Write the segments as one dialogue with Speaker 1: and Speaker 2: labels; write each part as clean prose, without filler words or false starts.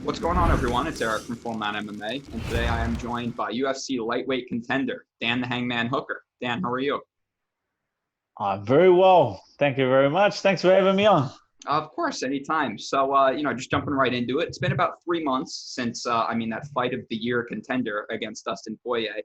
Speaker 1: What's going on, everyone? It's Erik from Full Mount MMA, and today I am joined by UFC lightweight contender Dan the Hangman Hooker. Dan, how are you?
Speaker 2: Very well. Thank you very much. Thanks for having me on.
Speaker 1: Of course, anytime. So, just jumping right into it. It's been about 3 months since, that fight of the year contender against Dustin Poirier.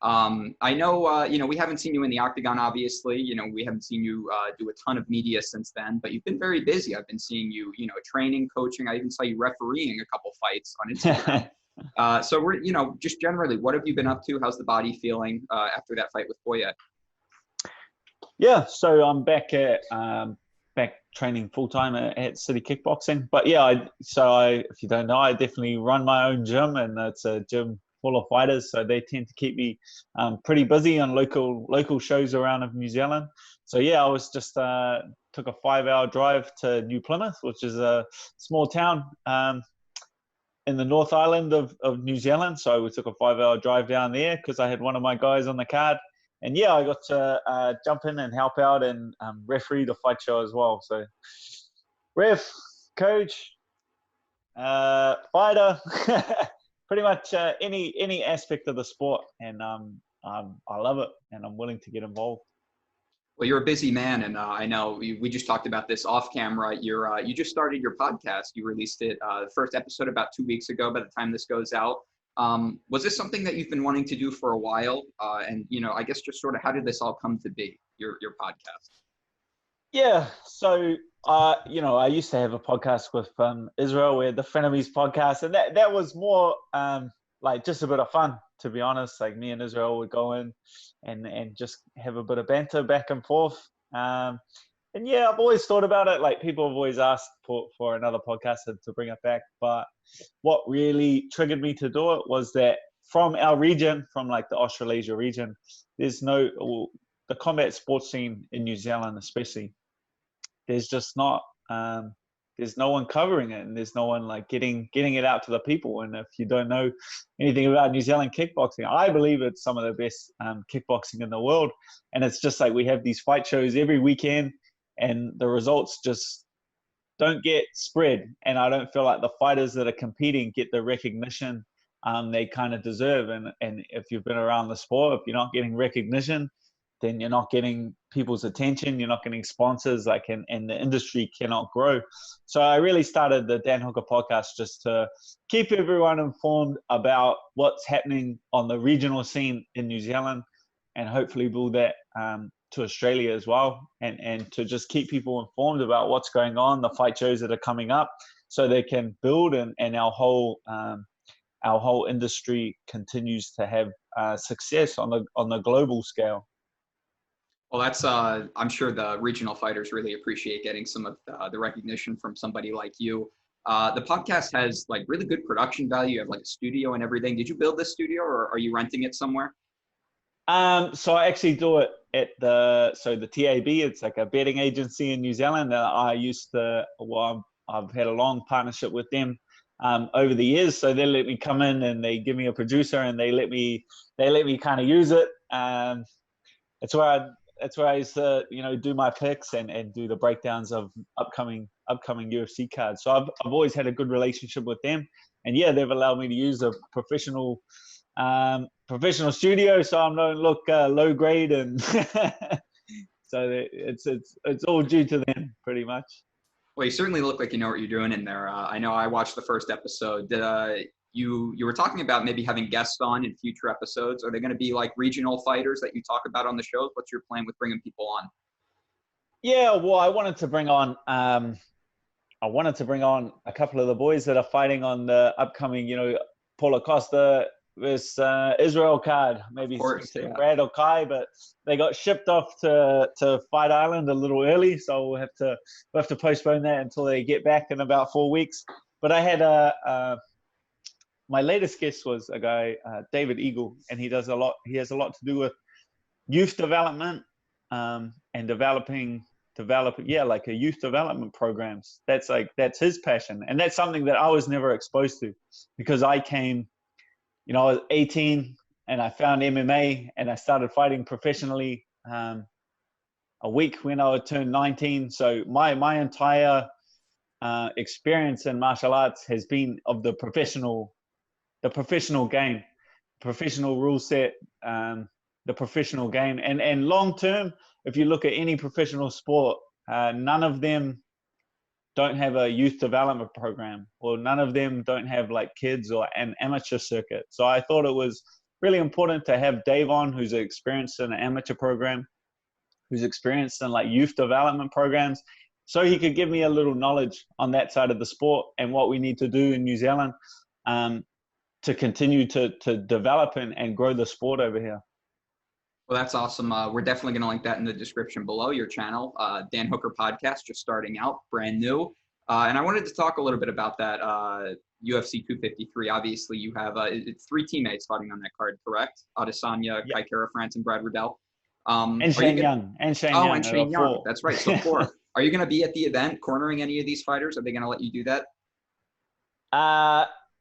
Speaker 1: I know, we haven't seen you in the octagon, obviously. We haven't seen you do a ton of media since then, but you've been very busy. I've been seeing you, training, coaching. I even saw you refereeing a couple fights on Instagram. So we're, just generally, what have you been up to? How's the body feeling after that fight with Poirier?
Speaker 2: Yeah, so I'm back training full time at City Kickboxing. But yeah, if you don't know, I definitely run my own gym, and it's a gym full of fighters, so they tend to keep me pretty busy on local shows around of New Zealand. So yeah, I was just took a 5-hour drive to New Plymouth, which is a small town in the North Island of New Zealand. So we took a 5-hour drive down there because I had one of my guys on the card. And yeah, I got to jump in and help out and referee the fight show as well. So ref, coach, fighter, pretty much any aspect of the sport. And I love it, and I'm willing to get involved.
Speaker 1: Well, you're a busy man, and I know we just talked about this off camera. You just started your podcast. You released it, the first episode about 2 weeks ago by the time this goes out. Was this something that you've been wanting to do for a while? And I guess just sort of how did this all come to be, your podcast?
Speaker 2: Yeah, so I used to have a podcast with Israel, where the Frenemies podcast, and that was more like just a bit of fun, to be honest. Like me and Israel would go in and just have a bit of banter back and forth. And yeah, I've always thought about it. Like, people have always asked for another podcaster to bring it back. But what really triggered me to do it was that from our region, from like the Australasia region, the combat sports scene in New Zealand especially, there's just not, there's no one covering it, and there's no one like getting it out to the people. And if you don't know anything about New Zealand kickboxing, I believe it's some of the best kickboxing in the world. And it's just like we have these fight shows every weekend, and the results just don't get spread. And I don't feel like the fighters that are competing get the recognition they kind of deserve. And if you've been around the sport, if you're not getting recognition, then you're not getting people's attention, you're not getting sponsors, and the industry cannot grow. So I really started the Dan Hooker podcast just to keep everyone informed about what's happening on the regional scene in New Zealand, and hopefully build that to Australia as well, and to just keep people informed about what's going on, the fight shows that are coming up, so they can build, and our whole industry continues to have success on the global scale.
Speaker 1: Well, that's I'm sure the regional fighters really appreciate getting some of the recognition from somebody like you. The podcast has like really good production value. You have like a studio and everything. Did you build this studio, or are you renting it somewhere?
Speaker 2: So I actually do it at the TAB. It's like a betting agency in New Zealand. I've had a long partnership with them over the years. So they let me come in, and they give me a producer, and they let me kind of use it. That's where I used to, do my picks and do the breakdowns of upcoming UFC cards. So I've always had a good relationship with them, and yeah, they've allowed me to use a professional studio, so I don't look low grade, and so it's all due to them, pretty much.
Speaker 1: Well, you certainly look like you know what you're doing in there. I know I watched the first episode. You were talking about maybe having guests on in future episodes. Are they going to be like regional fighters that you talk about on the shows? What's your plan with bringing people on?
Speaker 2: Yeah, well, I wanted to bring on a couple of the boys that are fighting on the upcoming, Paulo Costa versus Israel card. Maybe Brad or Kai, but they got shipped off to Fight Island a little early, so we'll have to postpone that until they get back in about 4 weeks. But I had my latest guest was a guy, David Eagle, and he has a lot to do with youth development and developing like a youth development programs. That's his passion, and that's something that I was never exposed to, because I came, I was 18 and I found MMA, and I started fighting professionally a week when I would turn 19. So my entire experience in martial arts has been of the professional game, professional rule set, the professional game. And long term, if you look at any professional sport, none of them don't have a youth development program, or none of them don't have like kids or an amateur circuit. So I thought it was really important to have Dave on, who's experienced in an amateur program, who's experienced in like youth development programs, so he could give me a little knowledge on that side of the sport and what we need to do in New Zealand to continue to develop and grow the sport over here.
Speaker 1: Well, that's awesome. We're definitely going to link that in the description below, your channel, Dan Hooker Podcast, just starting out, brand new. And I wanted to talk a little bit about that UFC 253. Obviously, you have 3 teammates fighting on that card, correct? Adesanya,
Speaker 2: Yep.
Speaker 1: Kai Kara France, and Brad Riddell.
Speaker 2: And Shane Young. And Shane Young.
Speaker 1: And Shane Young. That's right. So 4. Are you going to be at the event cornering any of these fighters? Are they going to let you do that?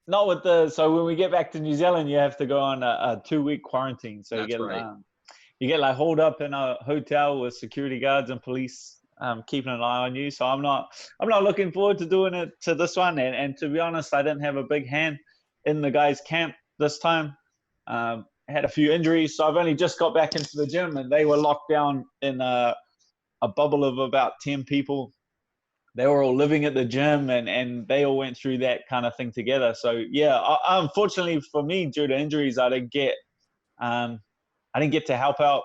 Speaker 2: Not with so when we get back to New Zealand, you have to go on a 2-week quarantine. So
Speaker 1: That's right.
Speaker 2: You get like holed up in a hotel with security guards and police keeping an eye on you. So I'm not looking forward to doing it to this one. And to be honest, I didn't have a big hand in the guys' camp this time. I had a few injuries, so I've only just got back into the gym, and they were locked down in a bubble of about 10 people. They were all living at the gym, and they all went through that kind of thing together. So yeah, unfortunately for me, due to injuries, I didn't get to help out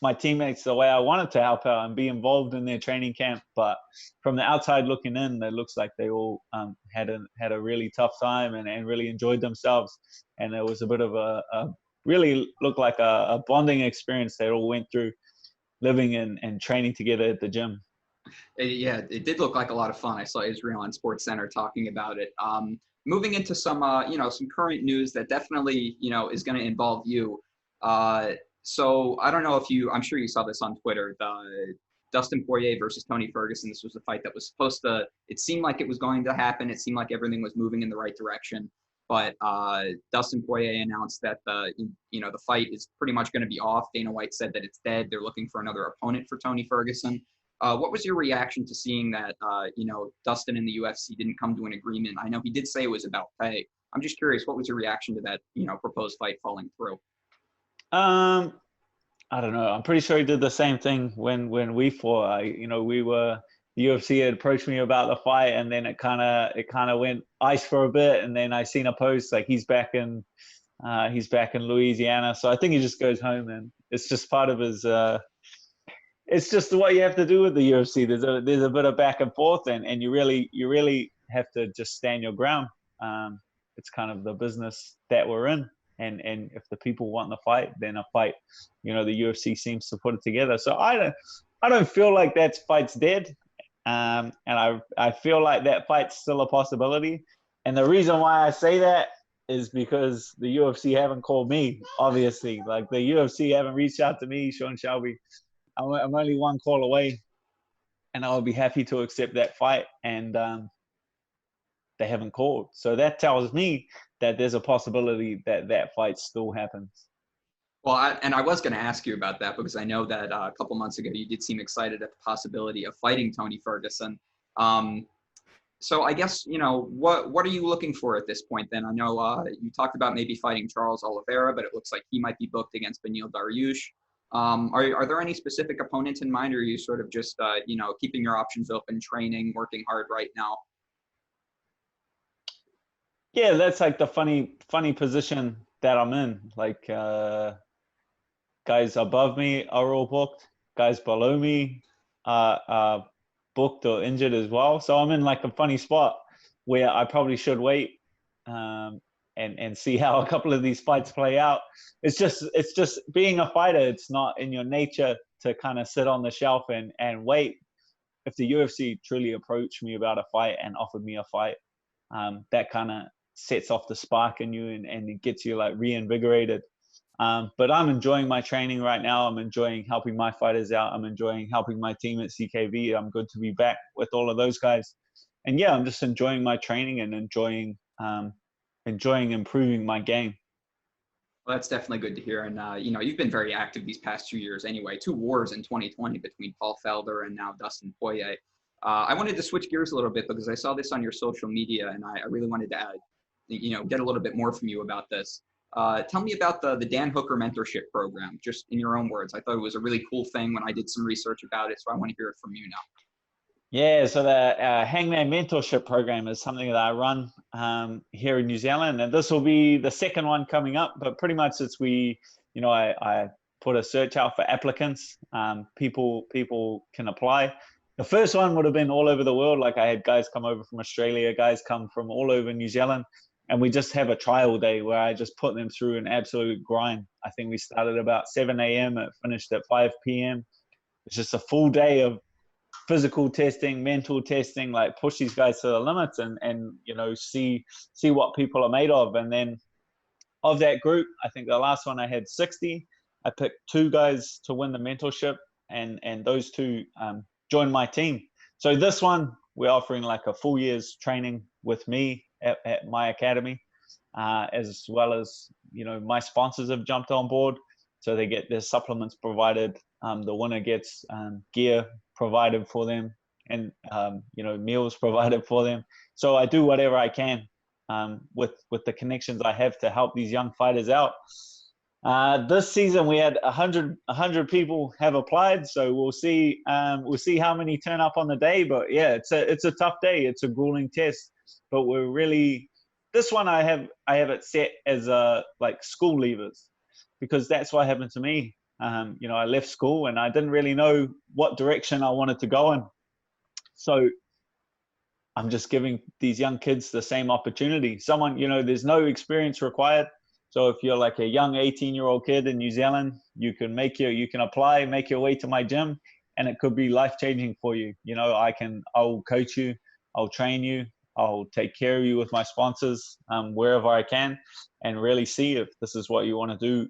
Speaker 2: my teammates the way I wanted to help out and be involved in their training camp. But from the outside looking in, it looks like they all had a really tough time and really enjoyed themselves. And it was a bit of a really looked like a bonding experience they all went through, living and training together at the gym.
Speaker 1: Yeah, it did look like a lot of fun. I saw Israel on SportsCenter talking about it. Moving into some current news that definitely, is going to involve you. So I don't know if I'm sure you saw this on Twitter, the Dustin Poirier versus Tony Ferguson. This was a fight that was supposed to, it seemed like it was going to happen. It seemed like everything was moving in the right direction. But Dustin Poirier announced that the fight is pretty much going to be off. Dana White said that it's dead. They're looking for another opponent for Tony Ferguson. What was your reaction to seeing that, Dustin and the UFC didn't come to an agreement? I know he did say it was about pay. I'm just curious, what was your reaction to that, proposed fight falling through?
Speaker 2: I don't know. I'm pretty sure he did the same thing when we fought. The UFC had approached me about the fight, and then it kind of went ice for a bit, and then I seen a post like he's back in Louisiana. So I think he just goes home, and it's just part of his. It's just what you have to do with the UFC. There's a bit of back and forth, and you really have to just stand your ground. It's kind of the business that we're in. And if the people want the fight, then a fight, the UFC seems to put it together. So I don't feel like that fight's dead. And I feel like that fight's still a possibility. And the reason why I say that is because the UFC haven't called me, obviously. Like the UFC haven't reached out to me, Sean Shelby. I'm only one call away, and I would be happy to accept that fight. And they haven't called. So that tells me that there's a possibility that fight still happens.
Speaker 1: Well, I was going to ask you about that because I know that a couple months ago you did seem excited at the possibility of fighting Tony Ferguson. So I guess, what are you looking for at this point then? I know you talked about maybe fighting Charles Oliveira, but it looks like he might be booked against Beneil Dariush. Are there any specific opponents in mind, or are you sort of just, keeping your options open, training, working hard right now?
Speaker 2: Yeah, that's like the funny position that I'm in. Like guys above me are all booked. Guys below me are booked or injured as well. So I'm in like a funny spot where I probably should wait and see how a couple of these fights play out. It's just being a fighter. It's not in your nature to kind of sit on the shelf and wait. If the UFC truly approached me about a fight and offered me a fight, that kind of sets off the spark in you and it gets you like reinvigorated. But I'm enjoying my training right now. I'm enjoying helping my fighters out. I'm enjoying helping my team at CKV. I'm good to be back with all of those guys. And yeah, I'm just enjoying my training and enjoying improving my game.
Speaker 1: Well, that's definitely good to hear. And, you've been very active these past 2 years anyway. 2 wars in 2020 between Paul Felder and now Dustin Poirier. I wanted to switch gears a little bit because I saw this on your social media, and I really wanted to get a little bit more from you about this. Tell me about the Dan Hooker Mentorship Program, just in your own words. I thought it was a really cool thing when I did some research about it, so I want to hear it from you now.
Speaker 2: Yeah, so the Hangman Mentorship Program is something that I run here in New Zealand, and this will be the second one coming up. But pretty much I put a search out for applicants. People can apply. The first one would have been all over the world. Like I had guys come over from Australia, guys come from all over New Zealand, and we just have a trial day where I just put them through an absolute grind. I think we started about 7 a.m. It finished at 5 p.m. It's just a full day of physical testing, mental testing, like push these guys to the limits and see what people are made of. And then of that group, I think the last one I had 60. I picked 2 guys to win the mentorship, and those 2 joined my team. So this one, we're offering like a full year's training with me at my academy, as well as, my sponsors have jumped on board. So they get their supplements provided. The winner gets gear provided for them, and meals provided for them. So I do whatever I can with the connections I have to help these young fighters out. This season we had 100 people have applied, so we'll see how many turn up on the day. But yeah, it's a tough day. It's a grueling test, but this one I have it set as like school leavers, because that's what happened to me. I left school and I didn't really know what direction I wanted to go in. So I'm just giving these young kids the same opportunity. There's no experience required. So if you're like a young 18-year-old kid in New Zealand, you can apply, make your way to my gym, and it could be life-changing for you. I'll coach you, I'll train you, I'll take care of you with my sponsors wherever I can, and really see if this is what you want to do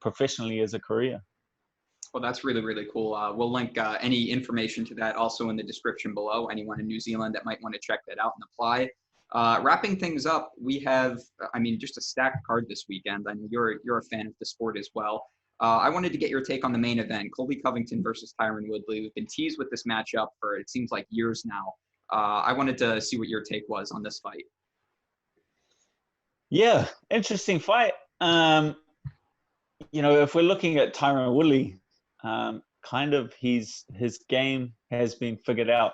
Speaker 2: professionally as a career.
Speaker 1: Well, that's really, really cool. We'll link any information to that also in the description below. Anyone in New Zealand that might want to check that out and apply. Wrapping things up, we have, just a stacked card this weekend. I know you're a fan of the sport as well. I wanted to get your take on the main event, Colby Covington versus Tyron Woodley. We've been teased with this matchup for, it seems like, years now. I wanted to see what your take was on this fight.
Speaker 2: Yeah, interesting fight. If we're looking at Tyron Woodley, kind of his game has been figured out.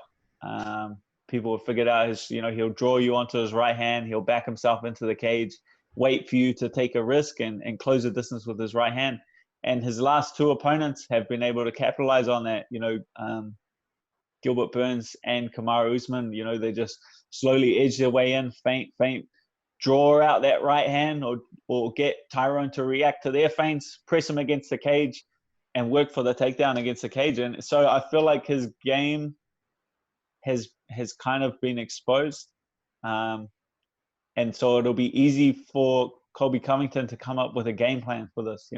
Speaker 2: People have figured out he'll draw you onto his right hand, he'll back himself into the cage, wait for you to take a risk and close the distance with his right hand. And his last 2 opponents have been able to capitalize on that. Gilbert Burns and Kamaru Usman, they just slowly edge their way in, feint, draw out that right hand, or get Tyron to react to their feints, press him against the cage, and work for the takedown against the cage. And so I feel like his game has kind of been exposed. And so it'll be easy for Colby Covington to come up with a game plan for this.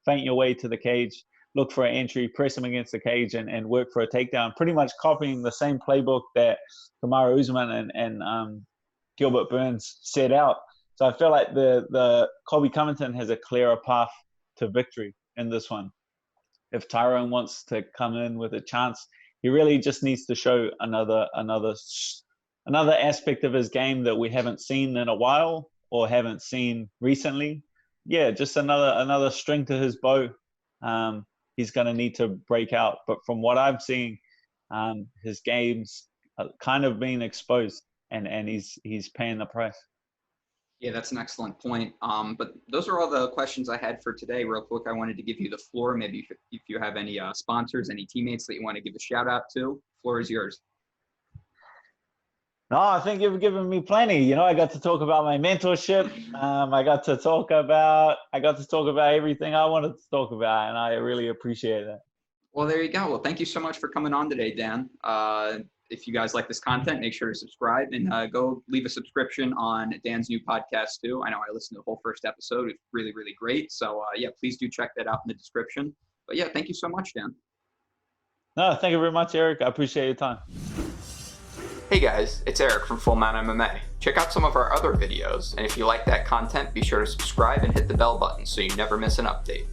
Speaker 2: Feint your way to the cage, look for an entry, press him against the cage, and work for a takedown, pretty much copying the same playbook that Kamaru Usman and Gilbert Burns set out. So I feel like the Colby Covington has a clearer path to victory in this one. If Tyron wants to come in with a chance, he really just needs to show another aspect of his game that we haven't seen in a while or haven't seen recently. Yeah, just another string to his bow. He's going to need to break out. But from what I'm seeing, his game's kind of being exposed, and he's paying the price.
Speaker 1: Yeah, that's an excellent point. But those are all the questions I had for today. Real quick, I wanted to give you the floor. Maybe if you have any sponsors, any teammates that you want to give a shout out to, floor is yours.
Speaker 2: No, I think you've given me plenty. I got to talk about my mentorship. I got to talk about everything I wanted to talk about, and I really appreciate that.
Speaker 1: Well, there you go. Well, thank you so much for coming on today, Dan. If you guys like this content, make sure to subscribe and go leave a subscription on Dan's new podcast too. I know I listened to the whole first episode. It's really, really great. So yeah, please do check that out in the description. But yeah, thank you so much, Dan.
Speaker 2: No, thank you very much, Erik. I appreciate your time.
Speaker 1: Hey guys, it's Erik from Full Mount MMA. Check out some of our other videos, and if you like that content, be sure to subscribe and hit the bell button so you never miss an update.